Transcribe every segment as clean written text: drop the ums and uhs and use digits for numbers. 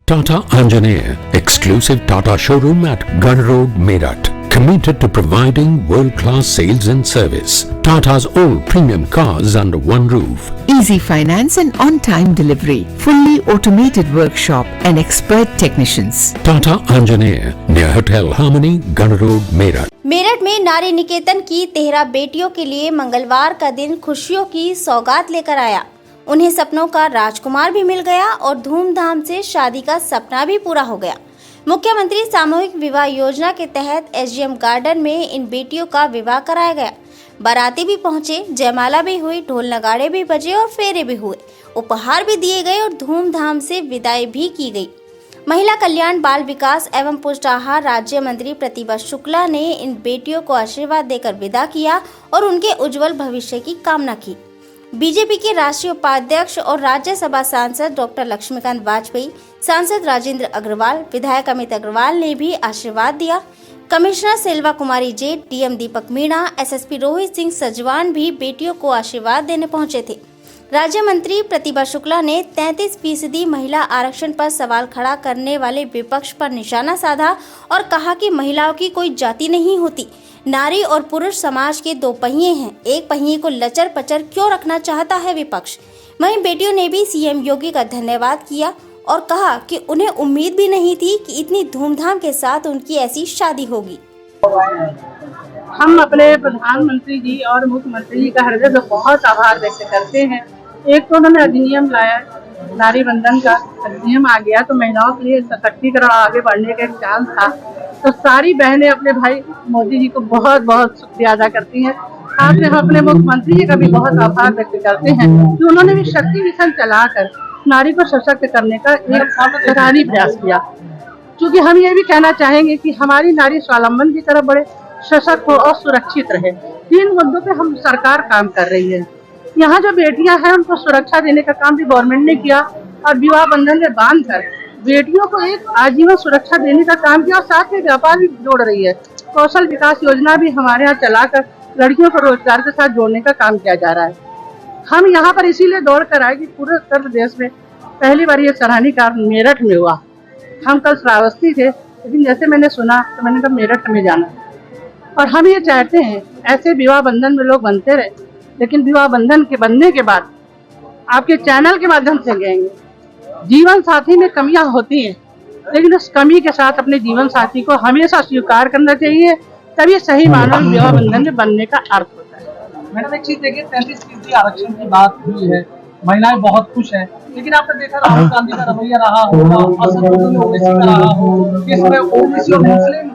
Tata Anjaneya, exclusive Tata showroom at Gun Road, Meerut. Committed to providing world-class sales and service. Tata's all premium cars under one roof. Easy finance and on-time delivery. Fully automated workshop and expert technicians. Tata Anjaneya, near Hotel Harmony, Gun Road, Meerut. Meerut में नारी निकेतन की 13 बेटियों के लिए मंगलवार का दिन खुशियों की सौगात लेकर आया। उन्हें सपनों का राजकुमार भी मिल गया और धूमधाम से शादी का सपना भी पूरा हो गया। मुख्यमंत्री सामूहिक विवाह योजना के तहत एसडीएम गार्डन में इन बेटियों का विवाह कराया गया। बाराती भी पहुंचे, जयमाला भी हुई, ढोल नगाड़े भी बजे और फेरे भी हुए, उपहार भी दिए गए और धूमधाम से विदाई भी की गई। महिला कल्याण, बाल विकास एवं पुष्टाहार राज्य मंत्री प्रतिभा शुक्ला ने इन बेटियों को आशीर्वाद देकर विदा किया और उनके उज्जवल भविष्य की कामना की। बीजेपी के राष्ट्रीय उपाध्यक्ष और राज्यसभा सांसद डॉक्टर लक्ष्मीकांत वाजपेयी, सांसद राजेंद्र अग्रवाल, विधायक अमित अग्रवाल ने भी आशीर्वाद दिया। कमिश्नर सेल्वा कुमारी जेठ, डीएम दीपक मीणा, एसएसपी रोहित सिंह सजवान भी बेटियों को आशीर्वाद देने पहुंचे थे। राज्य मंत्री प्रतिभा शुक्ला ने 33% महिला आरक्षण पर सवाल खड़ा करने वाले विपक्ष पर निशाना साधा और कहा कि महिलाओं की कोई जाति नहीं होती, नारी और पुरुष समाज के दो पहिए हैं, एक पहिए को लचर पचर क्यों रखना चाहता है विपक्ष। वहीं बेटियों ने भी सीएम योगी का धन्यवाद किया और कहा कि उन्हें उम्मीद भी नहीं थी कि इतनी धूमधाम के साथ उनकी ऐसी शादी होगी। हम अपने प्रधानमंत्री जी और मुख्यमंत्री जी का हृदय से बहुत आभार व्यक्त करते हैं। एक तो उन्होंने अधिनियम लाया, नारी बंधन का अधिनियम आ गया तो महिलाओं के लिए सशक्तिकरण आगे बढ़ने का एक चांस था। तो सारी बहनें अपने भाई मोदी जी को बहुत बहुत शुक्रिया अदा करती हैं। साथ में हम अपने मुख्यमंत्री जी का भी बहुत आभार व्यक्त करते हैं कि उन्होंने भी शक्ति मिशन चलाकर नारी को सशक्त करने का एक सराहनीय प्रयास किया। क्योंकि हम ये भी कहना चाहेंगे कि हमारी नारी स्वावलंबन की तरफ बढ़े, सशक्त हो और सुरक्षित रहे। 3 मुद्दों पे हम सरकार काम कर रही है। यहाँ जो बेटियां हैं उनको सुरक्षा देने का काम भी गवर्नमेंट ने किया और विवाह बंधन में बांधकर बेटियों को एक आजीवन सुरक्षा देने का काम किया और साथ में व्यापार भी जोड़ रही है। कौशल विकास योजना भी हमारे यहाँ चलाकर लड़कियों को रोजगार के साथ जोड़ने का काम किया जा रहा है। हम यहाँ पर इसीलिए दौड़ कर आए कि पूरे उत्तर प्रदेश में पहली बार ये सराहनीय कार्य मेरठ में हुआ। हम कल श्रावस्ती थे, लेकिन जैसे मैंने सुना तो मैंने कहा मेरठ में जाना। और हम ये चाहते हैं ऐसे विवाह बंधन में लोग बनते रहे, लेकिन विवाह बंधन के बनने के बाद आपके चैनल के माध्यम से कहेंगे जीवन साथी में कमियां होती हैं, लेकिन उस कमी के साथ अपने जीवन साथी को हमेशा स्वीकार करना चाहिए, तभी सही मानव विवाह बंधन में बनने का अर्थ होता है। मैडम एक चीज देखिए, 33% आरक्षण की बात हुई है, महिलाएं बहुत खुश हैं, लेकिन आपने देखा राहुल गांधी का रवैया रहा होगा, ओबीसी का रहा हो, इस समय ओबीसी और मुस्लिम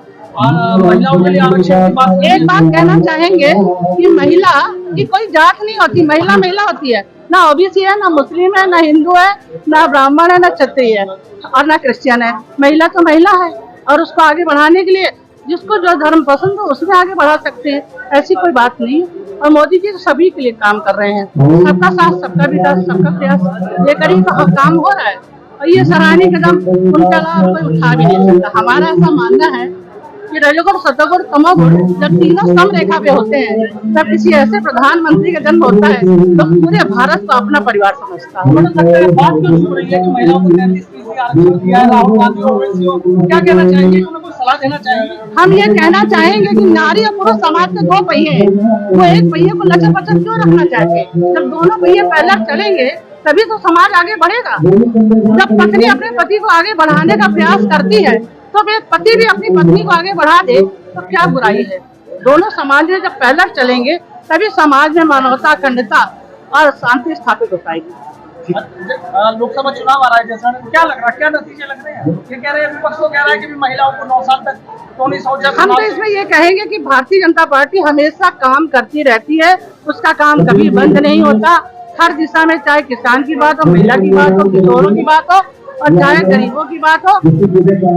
महिलाओं के लिए आरक्षण की बात। एक बात कहना चाहेंगे कि महिला की कोई जात नहीं होती, महिला महिला होती है। ना ओबीसी है, ना मुस्लिम है, ना हिंदू है, ना ब्राह्मण है, ना क्षत्रिय है और ना क्रिश्चियन है। महिला तो महिला है और उसको आगे बढ़ाने के लिए जिसको जो धर्म पसंद हो उसमें आगे बढ़ा सकते हैं, ऐसी कोई बात नहीं है। और मोदी जी सभी के लिए काम कर रहे हैं, सबका साथ, सबका विकास, सबका प्रयास लेकर ही तो काम हो रहा है। और ये सराहनीय कदम उनके अलावा कोई उठा भी नहीं सकता। हमारा ऐसा मानना है कि रजोगुण, सतोगुण, तमोगुण जब तीनों सम रेखा पे होते हैं, तब किसी ऐसे प्रधानमंत्री का जन्म होता है तो पूरे भारत को अपना परिवार समझता है। बात क्यों हो रही है कि महिलाओं को 33% आरक्षण दिया है, राहुल गांधी और ओबीसी को क्या कहना चाहेंगे, उन्हें कोई सलाह देना चाहेंगे? हम ये कहना चाहेंगे कि नारी और पुरुष समाज के दो पहिए हैं, वो एक पहिए को लचर पचर क्यों रखना चाहते हैं? जब दोनों पहिए पैदल चलेंगे तभी तो समाज आगे बढ़ेगा। जब पत्नी अपने पति को आगे बढ़ाने का प्रयास करती है तो फिर पति भी अपनी पत्नी को आगे बढ़ा दे तो क्या बुराई है? दोनों समाज में जब पैदल चलेंगे तभी समाज में मानवता, अखंडता और शांति स्थापित हो पाएगी। लोकसभा चुनाव आ रहा है, जैसा क्या लग रहा है, क्या नतीजे लग रहे हैं? ये कह रहे हैं, विपक्ष तो कह रहा है कि महिलाओं को 9 साल तक हम तो इसमें ये कहेंगे कि भारतीय जनता पार्टी हमेशा काम करती रहती है, उसका काम कभी बंद नहीं होता। हर दिशा में, चाहे किसान की बात हो, महिला की बात हो, किशोरों की बात हो और चाहे गरीबों की बात हो,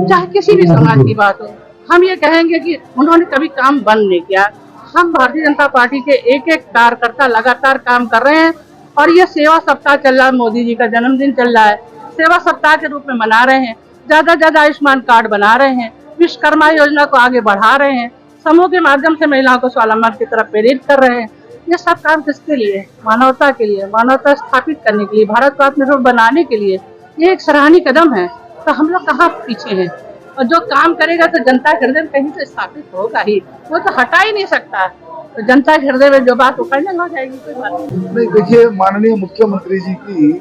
चाहे किसी भी समाज की बात हो, हम ये कहेंगे कि उन्होंने कभी काम बंद नहीं किया। हम भारतीय जनता पार्टी के एक एक कार्यकर्ता लगातार काम कर रहे हैं और ये सेवा सप्ताह चल रहा है, मोदी जी का जन्मदिन चल रहा है, सेवा सप्ताह के रूप में मना रहे हैं। ज्यादा आयुष्मान कार्ड बना रहे हैं, विश्वकर्मा योजना को आगे बढ़ा रहे हैं, समूह के माध्यम से महिलाओं को स्वावलंबन की तरफ प्रेरित कर रहे हैं। ये सब काम किसके लिए? मानवता के लिए, मानवता स्थापित करने के लिए, भारत को आत्मनिर्भर बनाने के लिए। ये एक सराहनीय कदम है तो हम लोग कहाँ पीछे हैं। और जो काम करेगा तो जनता के हृदय में कहीं से स्थापित होगा ही, वो तो हटा ही नहीं सकता। तो जनता के हृदय में जो बात वो फाइनल हो जाएगी, कोई बात नहीं। देखिए, माननीय मुख्यमंत्री जी की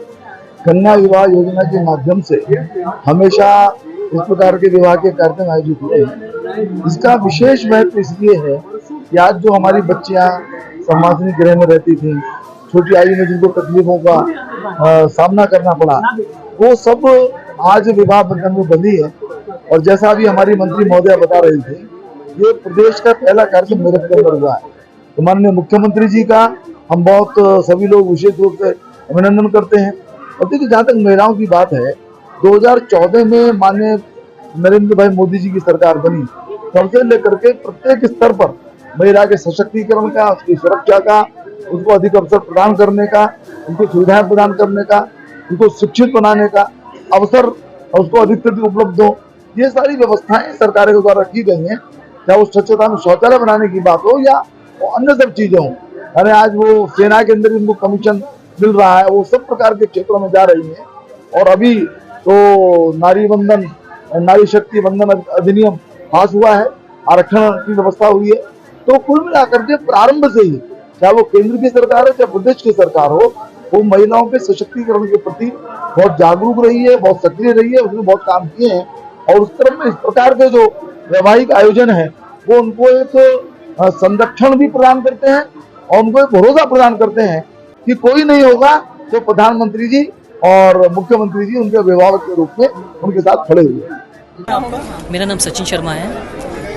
कन्या विवाह योजना के माध्यम से हमेशा इस प्रकार के विवाह के कार्यक्रम आयोजित हुए। इसका विशेष महत्व इसलिए है कि आज जो हमारी बच्चियां संवासिनी गृह में रहती थी, छोटी आयु में जिनको तकलीफों का सामना करना पड़ा, वो सब आज विवाह बंधन में बंधी है। और जैसा अभी हमारी मंत्री महोदया बता रही थी, ये प्रदेश का पहला कार्यक्रम मेरठ के अंदर हुआ है। तो माननीय मुख्यमंत्री जी का हम बहुत सभी लोग विशेष रूप से अभिनंदन करते हैं। और देखिए, जहाँ तक महिलाओं की बात है, 2014 में माननीय नरेंद्र भाई मोदी जी की सरकार बनी, तब से लेकर के प्रत्येक स्तर पर महिला के सशक्तिकरण का, उसकी सुरक्षा का, उसको अधिक अवसर प्रदान करने का, उनको सुविधाएं प्रदान करने का, उनको शिक्षित बनाने का अवसर और उसको अधिक से अधिक उपलब्ध हो, ये सारी व्यवस्थाएं सरकार के द्वारा की गई हैं। चाहे वो स्वच्छता में शौचालय बनाने की बात हो या अन्य सब चीजें हों। अरे आज वो सेना के अंदर उनको कमीशन मिल रहा है, वो सब प्रकार के क्षेत्रों में जा रही है। और अभी तो नारी शक्ति वंदन अधिनियम पास हुआ है, आरक्षण की व्यवस्था हुई है। तो कुल मिलाकर के प्रारंभ से ही, चाहे वो केंद्र की सरकार हो चाहे प्रदेश की सरकार हो, वो महिलाओं के सशक्तिकरण के प्रति बहुत जागरूक रही है, बहुत सक्रिय रही है, उसने बहुत काम किए हैं। और उस तरफ में इस प्रकार के जो वैवाहिक आयोजन है, वो उनको एक संरक्षण भी प्रदान करते हैं और उनको एक भरोसा प्रदान करते हैं कि कोई नहीं होगा तो प्रधानमंत्री जी और मुख्यमंत्री जी उनके अभिभावक के रूप में उनके साथ खड़े हुए हैं। मेरा नाम सचिन शर्मा है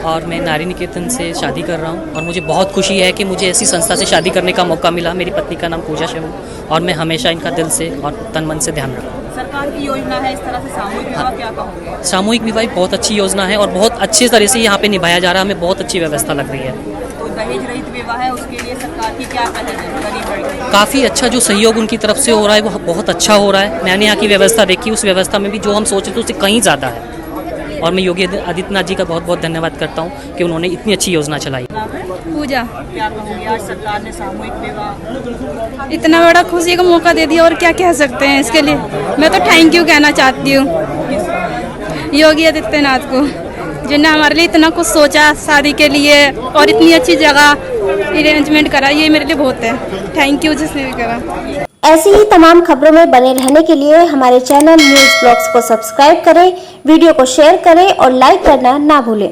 और मैं नारी निकेतन से शादी कर रहा हूँ। और मुझे बहुत खुशी है कि मुझे ऐसी संस्था से शादी करने का मौका मिला। मेरी पत्नी का नाम पूजा शर्मा और मैं हमेशा इनका दिल से और तन मन से ध्यान रखूँ। सरकार की योजना है इस तरह से सामूहिक विवाह, क्या कहोगे? सामूहिक विवाह बहुत अच्छी योजना है और बहुत अच्छी तरह से यहाँ पे निभाया जा रहा है। हमें बहुत अच्छी व्यवस्था लग रही है। तो दहेज रहित विवाह है, उसके लिए सरकार की क्या पहल है? गरीब काफ़ी अच्छा जो सहयोग उनकी तरफ से हो रहा है वो बहुत अच्छा हो रहा है। मैंने यहाँ की व्यवस्था देखी, उस व्यवस्था में भी जो हम सोचे थे उससे कहीं ज़्यादा है। और मैं योगी आदित्यनाथ जी का बहुत बहुत धन्यवाद करता हूँ कि उन्होंने इतनी अच्छी योजना चलाई। पूजा, क्या कहोगे? आज सरकार ने सामूहिक विवाह, इतना बड़ा खुशी का मौका दे दिया और क्या कह सकते हैं इसके लिए। मैं तो थैंक यू कहना चाहती हूँ योगी आदित्यनाथ को, जिन्होंने हमारे लिए इतना कुछ सोचा शादी के लिए और इतनी अच्छी जगह अरेंजमेंट करा। ये मेरे लिए बहुत है। थैंक यू जिसने भी करा। ऐसी ही तमाम खबरों में बने रहने के लिए हमारे चैनल न्यूज़ ब्लॉग्स को सब्सक्राइब करें, वीडियो को शेयर करें और लाइक करना ना भूलें।